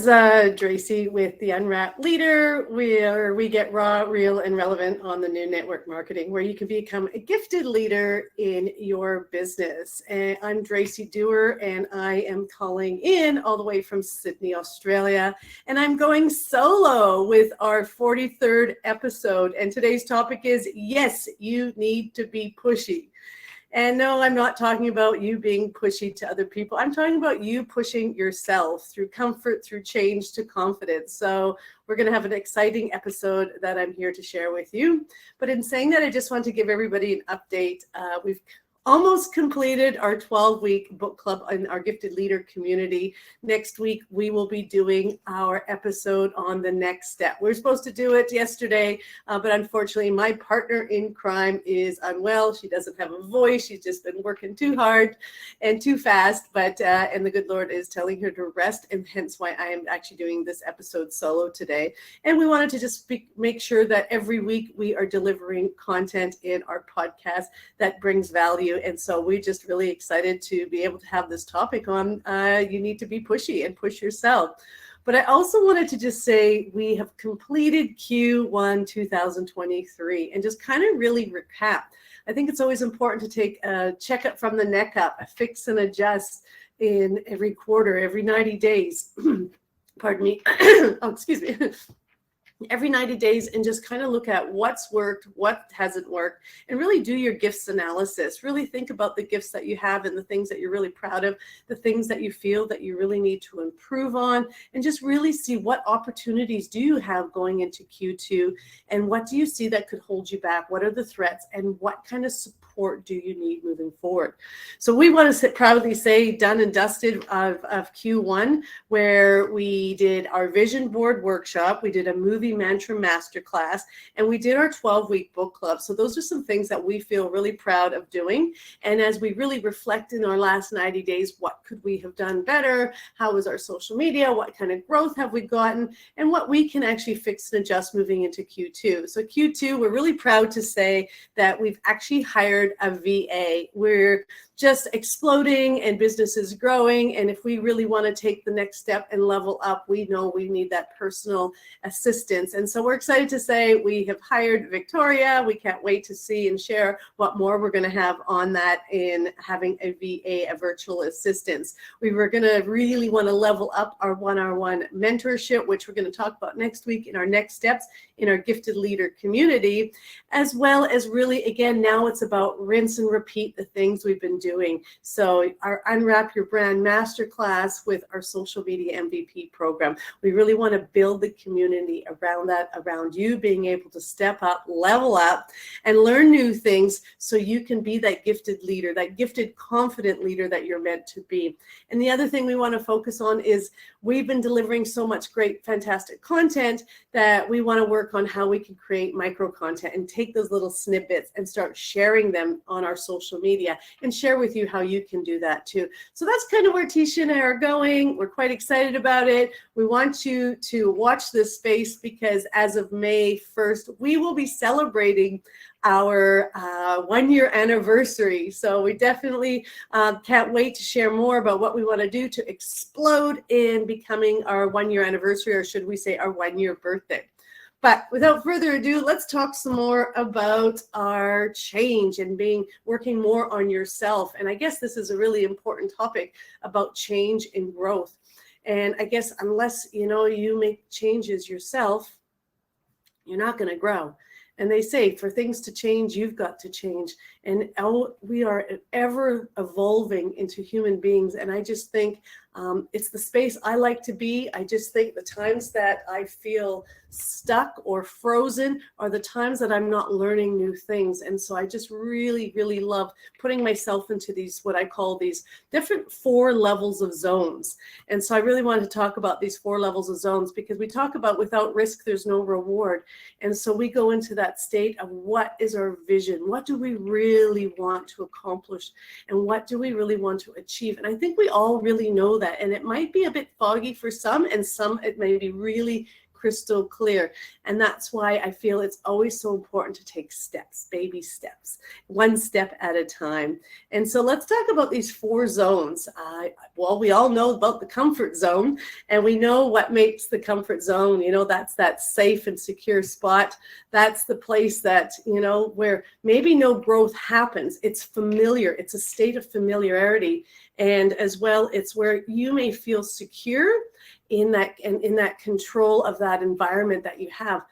Dracy with the Unwrapped Leader, where we get raw, real, and relevant on the new network marketing, where you can become a gifted leader in your business. And I'm Dracy Dewar, and I am calling in all the way from Sydney, Australia. And I'm going solo with our 43rd episode. And today's topic is, yes, you need to be pushy. And no, I'm not talking about you being pushy to other people. I'm talking about you pushing yourself through comfort, through change to confidence. So we're going to have an exciting episode that I'm here to share with you. But in saying that, I just want to give everybody an update. We've almost completed our 12-week book club in our Gifted Leader community. Next week, we will be doing our episode on the next step. We were supposed to do it yesterday, but unfortunately, my partner in crime is unwell. She doesn't have a voice. She's just been working too hard and too fast, but and the good Lord is telling her to rest, and hence why I am actually doing this episode solo today. And we wanted to just make sure that every week we are delivering content in our podcast that brings value. And so we're just really excited to be able to have this topic on you need to be pushy and push yourself. But I also wanted to just say we have completed Q1 2023 and just kind of really recap. I think it's always important to take a checkup from the neck up, a fix and adjust in every quarter, every 90 days. Pardon me. Oh, excuse me. Every 90 days, and just kind of look at what's worked, what hasn't worked, and really do your gifts analysis. Really think about the gifts that you have and the things that you're really proud of, the things that you feel that you really need to improve on, and just really see what opportunities do you have going into Q2, and what do you see that could hold you back? What are the threats, and what kind of support do you need moving forward? So we want to proudly say done and dusted of Q1, where we did our vision board workshop, we did a movie mantra masterclass, and we did our 12-week book club. So those are some things that we feel really proud of doing. And as we really reflect in our last 90 days, what could we have done better? How was our social media? What kind of growth have we gotten? And what we can actually fix and adjust moving into Q2. So Q2, we're really proud to say that we've actually hired a VA. We're just exploding and business is growing. And if we really want to take the next step and level up, we know we need that personal assistance. And so we're excited to say we have hired Victoria. We can't wait to see and share what more we're going to have on that in having a VA, a virtual assistance. We were going to really want to level up our one-on-one mentorship, which we're going to talk about next week in our next steps in our Gifted Leader community, as well as really, again, now it's about rinse and repeat the things we've been doing. So our Unwrap Your Brand Masterclass with our social media MVP program, we really want to build the community around that, around you being able to step up, level up, and learn new things so you can be that gifted leader, that gifted, confident leader that you're meant to be. And the other thing we want to focus on is we've been delivering so much great, fantastic content that we want to work on how we can create micro content and take those little snippets and start sharing them on our social media and share with you how you can do that too. So that's kind of where Teisha and I are going. We're quite excited about it. We want you to watch this space because as of May 1st, we will be celebrating our 1-year anniversary. So we definitely can't wait to share more about what we want to do to explode in becoming our 1-year anniversary, or should we say our 1-year birthday. But without further ado, let's talk some more about our change and working more on yourself. And I guess this is a really important topic about change and growth. And I guess unless, you make changes yourself, you're not going to grow. And they say for things to change, you've got to change. And we are ever evolving into human beings. And I just think it's the space I like to be. I just think the times that I feel stuck or frozen are the times that I'm not learning new things. And so I just really, really love putting myself into these, what I call these different 4 levels of zones. And so I really wanted to talk about these 4 levels of zones because we talk about without risk, there's no reward. And so we go into that state of what is our vision? What do we really want to accomplish? And what do we really want to achieve? And I think we all really know that. And it might be a bit foggy for some, and some it may be really crystal clear. And that's why I feel it's always so important to take steps, baby steps, one step at a time. And so let's talk about these 4 zones. Well, we all know about the comfort zone, and we know what makes the comfort zone. That's that safe and secure spot. That's the place that, where maybe no growth happens. It's familiar. It's a state of familiarity. And as well, it's where you may feel secure in that control of that environment that you have.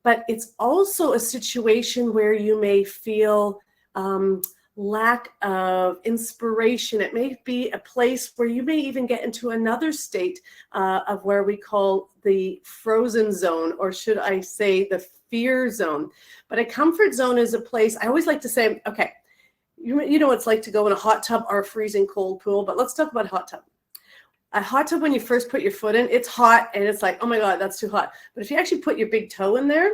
But it's also a situation where you may feel lack of inspiration. It may be a place where you may even get into another state of where we call the frozen zone, or should I say the fear zone. But a comfort zone is a place, I always like to say, okay, you know what it's like to go in a hot tub or a freezing cold pool, but let's talk about hot tub. A hot tub, when you first put your foot in, it's hot and it's like, oh my God, that's too hot. But if you actually put your big toe in there,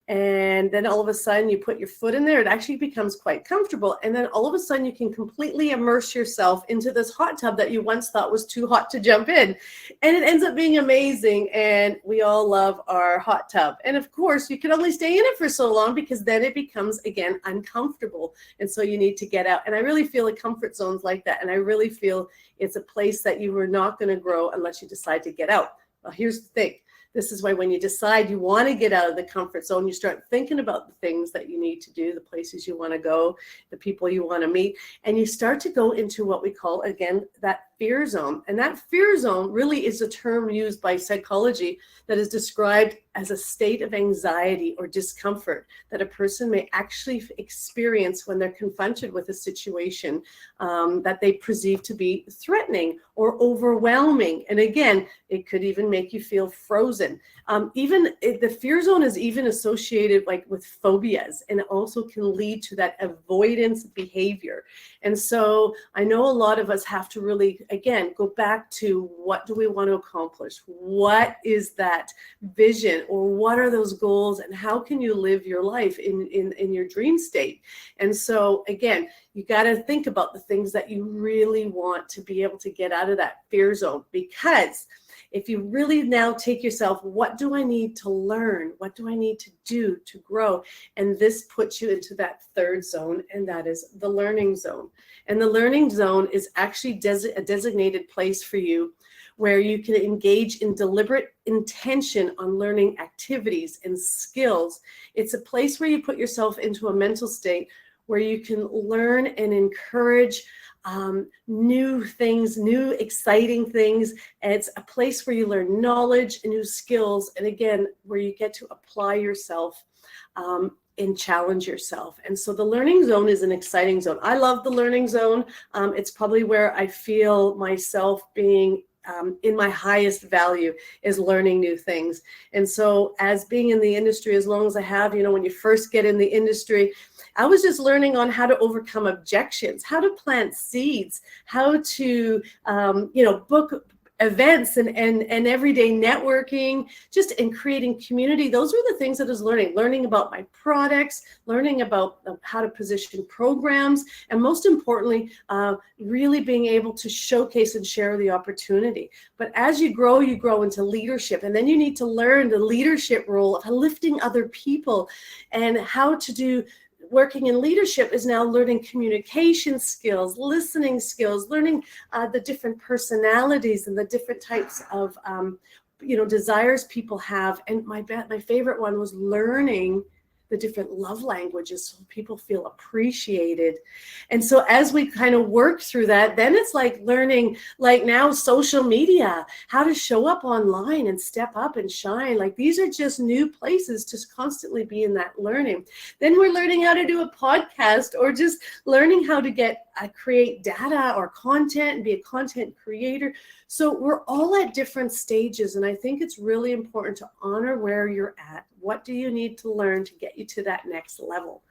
and then all of a sudden you put your foot in there, it actually becomes quite comfortable. And then all of a sudden you can completely immerse yourself into this hot tub that you once thought was too hot to jump in. And it ends up being amazing. And we all love our hot tub. And of course, you can only stay in it for so long, because then it becomes, again, uncomfortable. And so you need to get out. And I really feel a comfort zone's like that. And I really feel it's a place that you are not going to grow unless you decide to get out. Well, here's the thing. This is why when you decide you want to get out of the comfort zone, you start thinking about the things that you need to do, the places you want to go, the people you want to meet, and you start to go into what we call, again, that fear zone. And that fear zone really is a term used by psychology that is described as a state of anxiety or discomfort that a person may actually experience when they're confronted with a situation that they perceive to be threatening or overwhelming. And again, it could even make you feel frozen. The fear zone is even associated with phobias, and it also can lead to that avoidance behavior. And so I know a lot of us have to really, again, go back to what do we want to accomplish? What is that vision, or what are those goals, and how can you live your life in your dream state? And so again, you got to think about the things that you really want to be able to get out of that fear zone, because if you really now take yourself, what do I need to learn? What do I need to do to grow? And this puts you into that 3rd zone, and that is the learning zone. And the learning zone is actually a designated place for you where you can engage in deliberate intention on learning activities and skills. It's a place where you put yourself into a mental state where you can learn and encourage new things, new exciting things. And it's a place where you learn knowledge and new skills. And again, where you get to apply yourself and challenge yourself. And so the learning zone is an exciting zone. I love the learning zone. It's probably where I feel myself being in my highest value, is learning new things. And so as being in the industry as long as I have, when you first get in the industry, I was just learning on how to overcome objections, how to plant seeds, how to, book events and everyday networking, just in creating community. Those were the things that I was learning about my products, learning about how to position programs, and most importantly, really being able to showcase and share the opportunity. But as you grow into leadership, and then you need to learn the leadership role of lifting other people, and how to do. Working in leadership is now learning communication skills, listening skills, learning the different personalities and the different types of, desires people have. And my favorite one was learning the different love languages so people feel appreciated. And so as we kind of work through that, then it's like learning, like now social media, how to show up online and step up and shine. Like these are just new places to constantly be in that learning. Then we're learning how to do a podcast, or just learning how to create data or content and be a content creator. So we're all at different stages. And I think it's really important to honor where you're at. What do you need to learn to get you to that next level?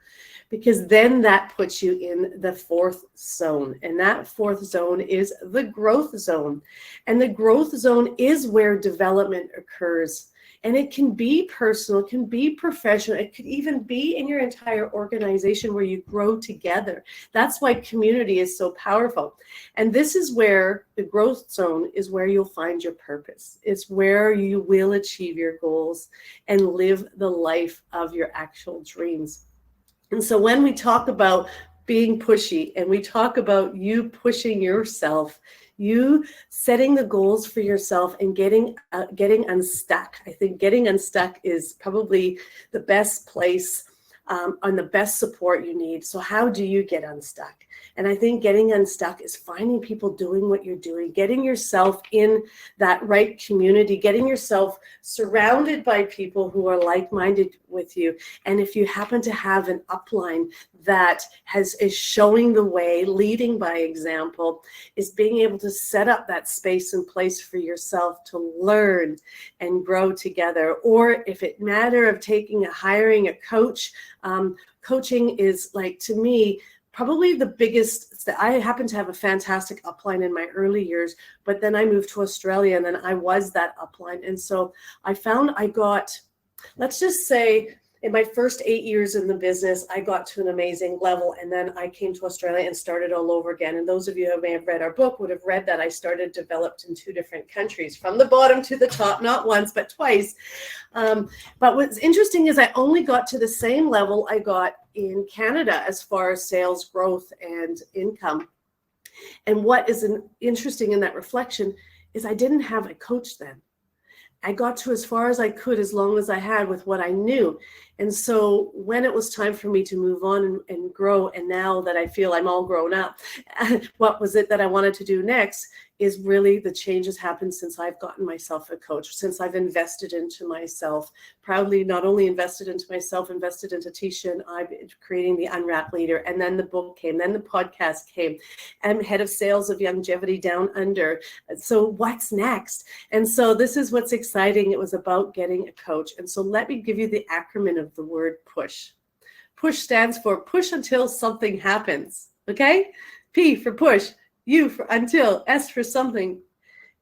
Because then that puts you in the 4th zone. And that 4th zone is the growth zone. And the growth zone is where development occurs. And it can be personal, it can be professional, it could even be in your entire organization where you grow together. That's why community is so powerful. And this is where the growth zone is where you'll find your purpose. It's where you will achieve your goals and live the life of your actual dreams. And so when we talk about being pushy and we talk about you pushing yourself, you setting the goals for yourself and getting unstuck. I think getting unstuck is probably the best place and the best support you need. So how do you get unstuck? And I think getting unstuck is finding people doing what you're doing, getting yourself in that right community, getting yourself surrounded by people who are like-minded with you. And if you happen to have an upline that is showing the way, leading by example, is being able to set up that space and place for yourself to learn and grow together. Or if it matter of hiring a coach, coaching is, like, to me, probably the biggest. I happen to have a fantastic upline in my early years, but then I moved to Australia and then I was that upline. And so I found I got, let's just say, in my first 8 years in the business, I got to an amazing level. And then I came to Australia and started all over again. And those of you who may have read our book would have read that I developed in 2 different countries, from the bottom to the top, not once, but twice. But what's interesting is I only got to the same level I got in Canada as far as sales growth and income. And what is interesting in that reflection is I didn't have a coach then. I got to as far as I could, as long as I had, with what I knew. And so when it was time for me to move on and grow, and now that I feel I'm all grown up, what was it that I wanted to do next is really the changes happened since I've gotten myself a coach, since I've invested into myself, proudly not only invested into myself, invested into Teisha and I, creating the Unwrapped Leader. And then the book came, then the podcast came. I'm head of sales of Longevity Down Under. So what's next? And so this is what's exciting. It was about getting a coach. And so let me give you the acronym of the word push. Push stands for push until something happens. Okay? P for push. U for until, S for something,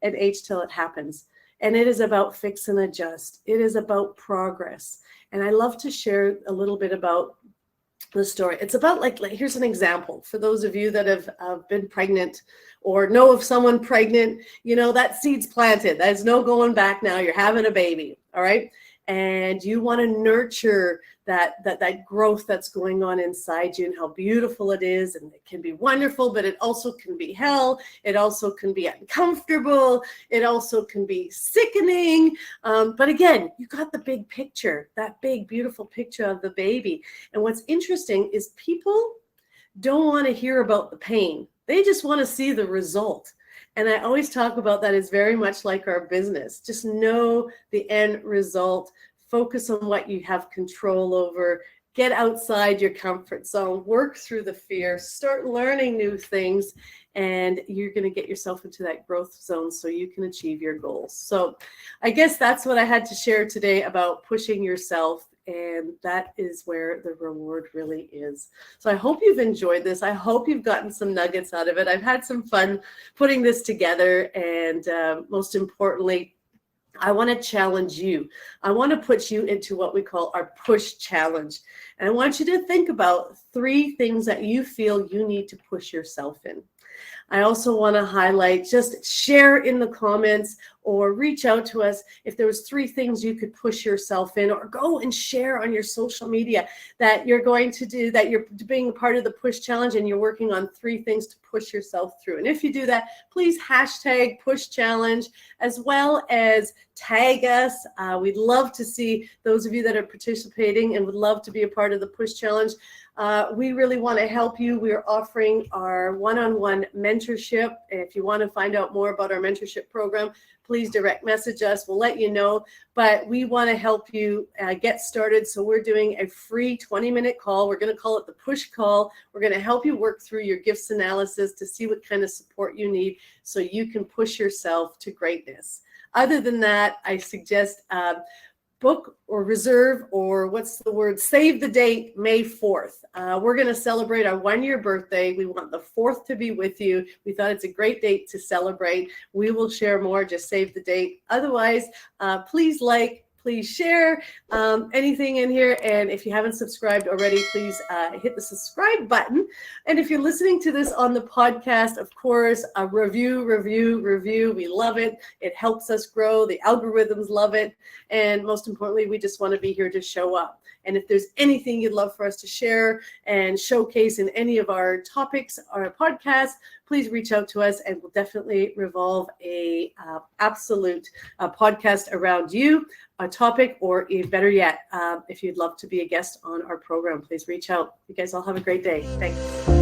and H till it happens. And it is about fix and adjust. It is about progress. And I love to share a little bit about the story. It's about, like here's an example for those of you that have been pregnant or know of someone pregnant. You know, that seed's planted. There's no going back now. You're having a baby, all right? And you want to nurture that growth that's going on inside you and how beautiful it is. And it can be wonderful, but it also can be hell. It also can be uncomfortable. It also can be sickening. But again, you got the big picture, that big, beautiful picture of the baby. And what's interesting is people don't want to hear about the pain. They just want to see the result. And I always talk about that as very much like our business. Just know the end result. Focus on what you have control over. Get outside your comfort zone. Work through the fear. Start learning new things. And you're going to get yourself into that growth zone so you can achieve your goals. So I guess that's what I had to share today about pushing yourself. And that is where the reward really is. So I hope you've enjoyed this. I hope you've gotten some nuggets out of it. I've had some fun putting this together. And most importantly, I want to challenge you. I want to put you into what we call our push challenge. And I want you to think about 3 things that you feel you need to push yourself in. I also want to highlight, just share in the comments or reach out to us if there was 3 things you could push yourself in, or go and share on your social media that you're going to do, that you're being a part of the push challenge and you're working on 3 things to push yourself through. And if you do that, please hashtag push challenge, as well as tag us. We'd love to see those of you that are participating and would love to be a part of the push challenge. We really want to help you. We're offering our one-on-one mentorship. If you want to find out more about our mentorship program, please direct message us. We'll let you know. But we want to help you get started. So we're doing a free 20-minute call. We're going to call it the push call. We're going to help you work through your gifts analysis to see what kind of support you need so you can push yourself to greatness. Other than that, I suggest book or reserve, or save the date, May 4th. We're going to celebrate our 1-year birthday. We want the 4th to be with you. We thought it's a great date to celebrate. We will share more. Just save the date. Otherwise, please please share anything in here. And if you haven't subscribed already, please hit the subscribe button. And if you're listening to this on the podcast, of course, a review. We love it. It helps us grow. The algorithms love it. And most importantly, we just want to be here to show up. And if there's anything you'd love for us to share and showcase in any of our topics or podcasts, please reach out to us, and we'll definitely revolve a absolute podcast around you, a topic, or better yet, if you'd love to be a guest on our program, please reach out. You guys all have a great day. Thanks.